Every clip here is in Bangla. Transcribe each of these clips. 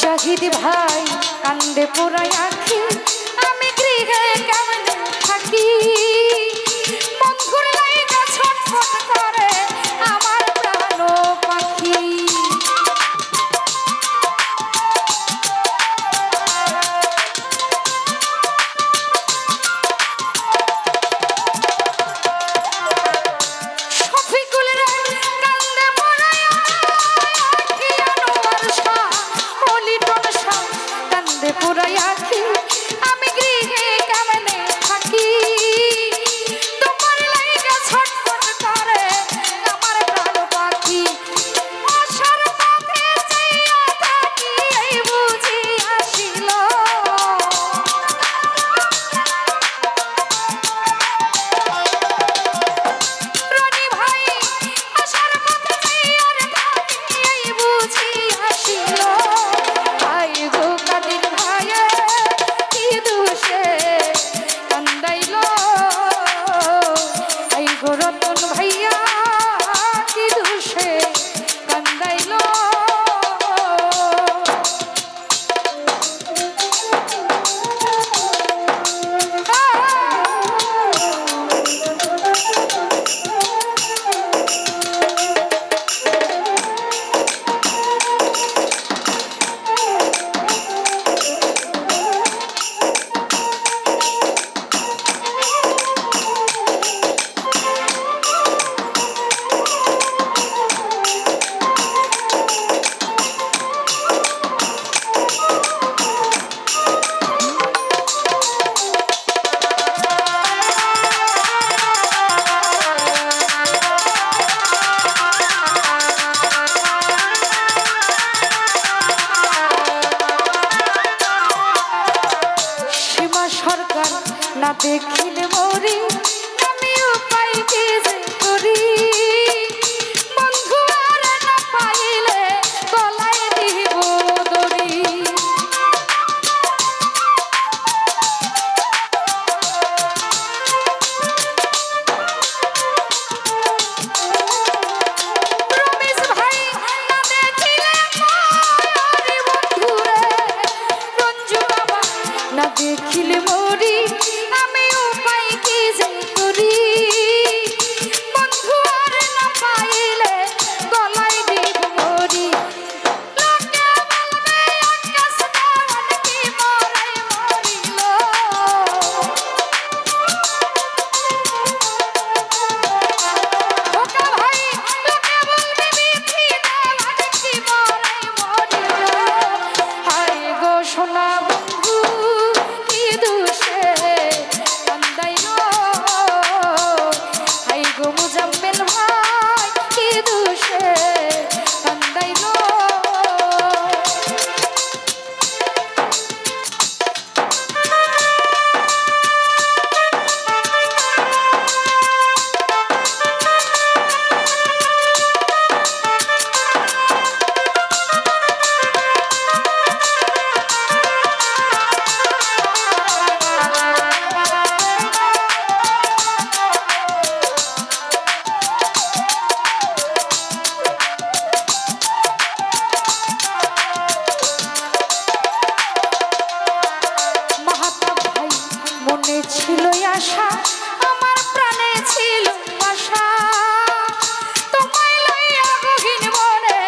জাহিদ ভাই কান্দে পোড়ায় আখি, আমি গৃহে কেমনে থাকি, বন্ধুর লাইগা ছটফট করে আমার প্রাণ পাখি। না দেখিলে মরি আমি উপায় কি যে করি বন্ধু আর না পাইলে গলায় দিব দড়ি রমেশ ভাই না দেখিলে মরি বন্ধু রে রঞ্জু বাবা না দেখিলে মরি আমি উপায় কি যে করি বন্ধু আর না পাইলে গলায় দিব মরি লোকে বলবে আকাশ দেওয়ান কি মরাই মরিল খোকা ভাই লোকে বলবে বিধি দেওয়ান কি মরাই মরিল হায় গো সোনা বন্ধু কি দোষে কান্দাইলো হায় গো মুজাম্মেল ভাই কি দোষে কান্দাইলো মাহাতাব ভাই মনে ছিল আশা আমার প্রাণে ছিল আশা তোমায় লইয়া গহীন মনে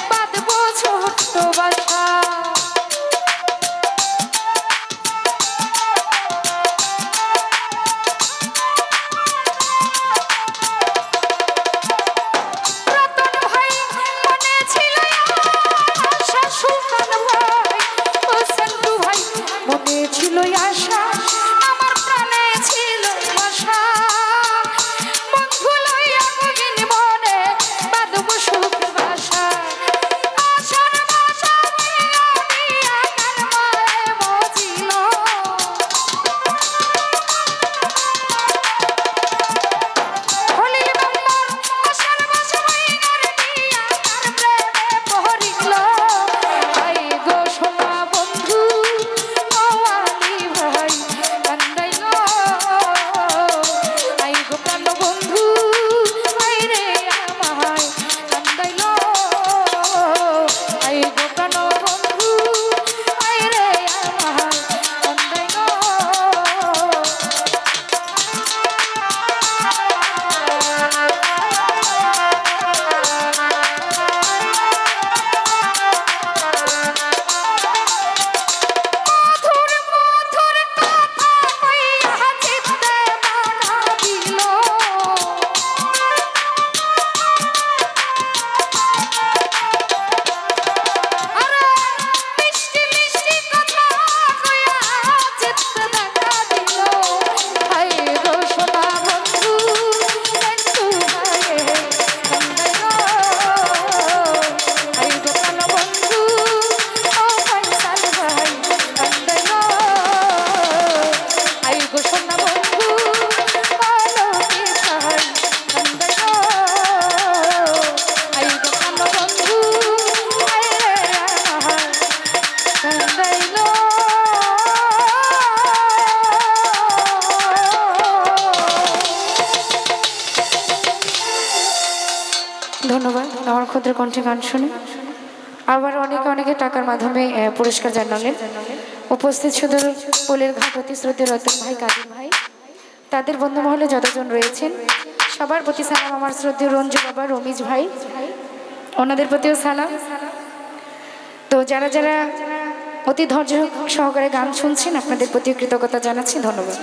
বাঁধবো ছোট্ট বাসা রতন ভাই মনে ছিল আশা সুলতান ভাই ও সন্টু ভাই মনে ছিল আশা আমার প্রাণে ছিল আশা বন্ধু লইয়া গহীন মনে বাঁধবো সুখের বাসা আশার বাসা দিয়া দিয়া কার মায়ে মজিল হলি বাম্মার আশার বাসা মাইনার দিয়া কার প্রেমে পড়িল হায় গো সোনা বন্ধু ও আলী ভাই কান্দাইলো হায় গো প্রাণ বন্ধু হায় রে আমায় কান্দাইলো হায় গো প্রাণ বন্ধু হায় রে আমায় কান্দাইলো মধুর মধুর কথা কইয়া চিত্তে মানা দিল আরে মিষ্টি মিষ্টি কথা কইয়া চিত্তে দেখা দিল হায় গো সোনা বন্ধু একটু ভাইয়ে কান্দাইলো হায় গো প্রাণ বন্ধু ও ফয়সাল ভাই কান্দাইলো হায় গো সোনা বন্ধু বলো কি চাই কান্দাইলো হায় গো প্রাণ বন্ধু হায় রে আমায় কান্দাইলো ধন্যবাদ আমার ক্ষুদ্র কণ্ঠে গান শুনে আবার অনেকে অনেকে টাকার মাধ্যমে পুরস্কার জানালেন উপস্থিত শুধু পোলের ঘাট অতি শ্রদ্ধেয় রতন ভাই কাদির ভাই তাদের বন্ধু মহলে যতজন রয়েছেন সবার প্রতি সালাম আমার শ্রদ্ধেয় রঞ্জু বাবা রমিজ ভাই ওনাদের প্রতিও সালাম তো যারা যারা অতি ধৈর্য সহকারে গান শুনছেন আপনাদের প্রতি কৃতজ্ঞতা জানাচ্ছি ধন্যবাদ